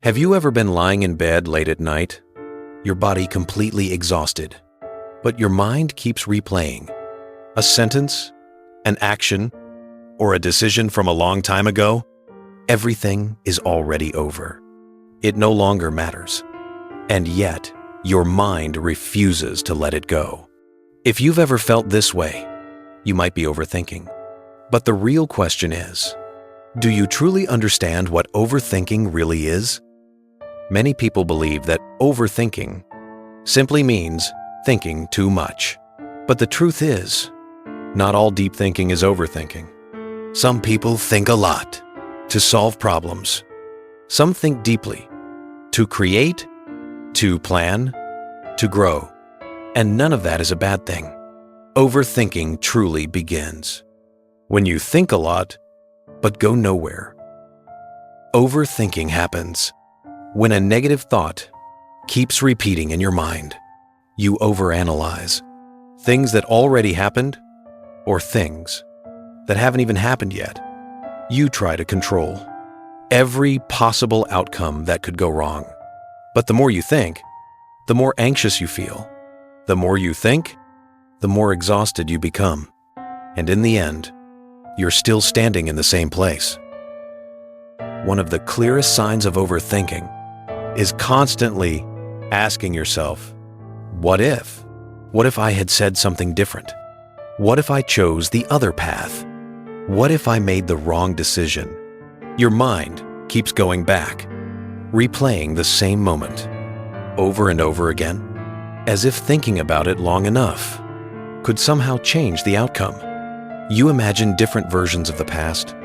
Have you ever been lying in bed late at night, your body completely exhausted, but your mind keeps replaying a sentence, an action, or a decision from a long time ago? Everything is already over. It no longer matters. And yet, your mind refuses to let it go. If you've ever felt this way, you might be overthinking. But the real question is, do you truly understand what overthinking really is? Many people believe that overthinking simply means thinking too much. But the truth is, not all deep thinking is overthinking. Some people think a lot to solve problems. Some think deeply to create, to plan, to grow. And none of that is a bad thing. Overthinking truly begins when you think a lot, but go nowhere. Overthinking happens when a negative thought keeps repeating in your mind. You overanalyze things that already happened or things that haven't even happened yet. You try to control every possible outcome that could go wrong. But the more you think, the more anxious you feel. The more you think, the more exhausted you become. And in the end, you're still standing in the same place. One of the clearest signs of overthinking is constantly asking yourself, what if? What if I had said something different? What if I chose the other path? What if I made the wrong decision? Your mind keeps going back, replaying the same moment over and over again, as if thinking about it long enough could somehow change the outcome. You imagine different versions of the past,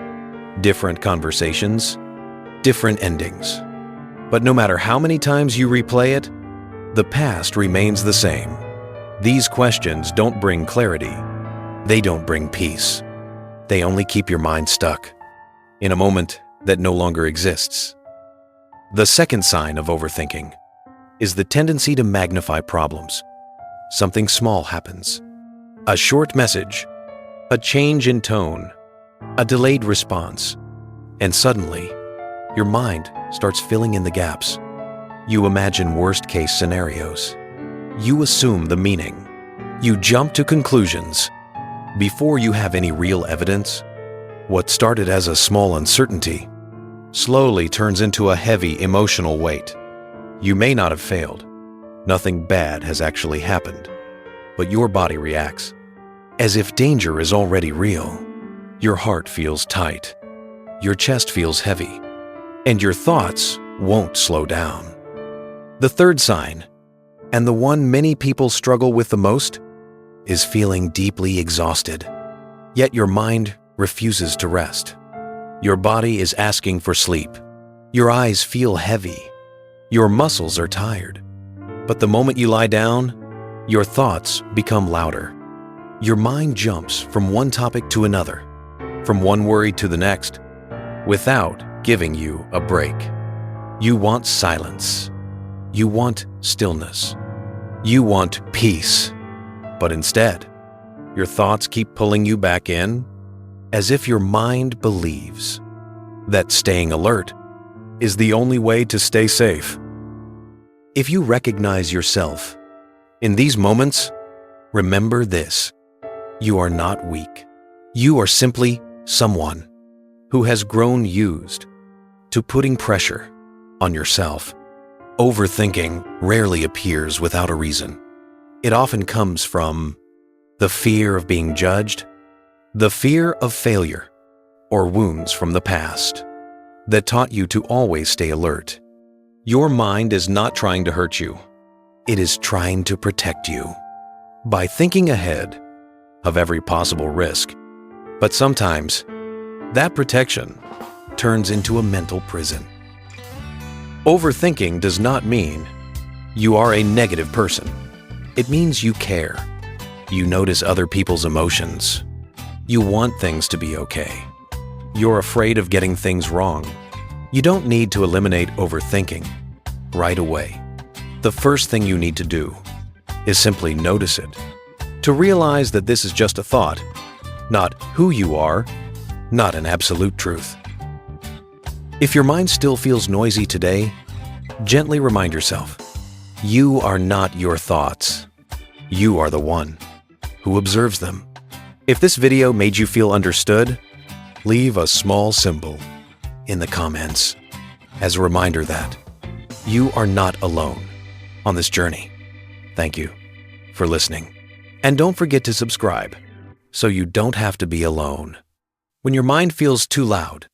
different conversations, different endings. But no matter how many times you replay it, the past remains the same. These questions don't bring clarity. They don't bring peace. They only keep your mind stuck in a moment that no longer exists. The second sign of overthinking is the tendency to magnify problems. Something small happens. A short message, a change in tone, a delayed response, and suddenly, your mind starts filling in the gaps. You imagine worst-case scenarios. You assume the meaning. You jump to conclusions before you have any real evidence. What started as a small uncertainty slowly turns into a heavy emotional weight. You may not have failed. Nothing bad has actually happened. But your body reacts as if danger is already real. Your heart feels tight. Your chest feels heavy. And your thoughts won't slow down. The third sign, and the one many people struggle with the most, is feeling deeply exhausted. Yet your mind refuses to rest. Your body is asking for sleep. Your eyes feel heavy. Your muscles are tired. But the moment you lie down, your thoughts become louder. Your mind jumps from one topic to another, from one worry to the next, without giving you a break. You want silence. You want stillness. You want peace. But instead, your thoughts keep pulling you back in, as if your mind believes that staying alert is the only way to stay safe. If you recognize yourself in these moments, remember this: you are not weak. You are simply someone who has grown used to putting pressure on yourself. Overthinking rarely appears without a reason. It often comes from the fear of being judged, the fear of failure, or wounds from the past that taught you to always stay alert. Your mind is not trying to hurt you. It is trying to protect you by thinking ahead of every possible risk. But sometimes, that protection turns into a mental prison. Overthinking does not mean you are a negative person. It means you care. You notice other people's emotions. You want things to be okay. You're afraid of getting things wrong. You don't need to eliminate overthinking right away. The first thing you need to do is simply notice it, to realize that this is just a thought, not who you are, not an absolute truth. If your mind still feels noisy today, Gently remind yourself, you are not your thoughts. You are the one who observes them. If this video made you feel understood, leave a small symbol in the comments as a reminder that you are not alone on this journey. Thank you for listening. And don't forget to subscribe so you don't have to be alone. When your mind feels too loud,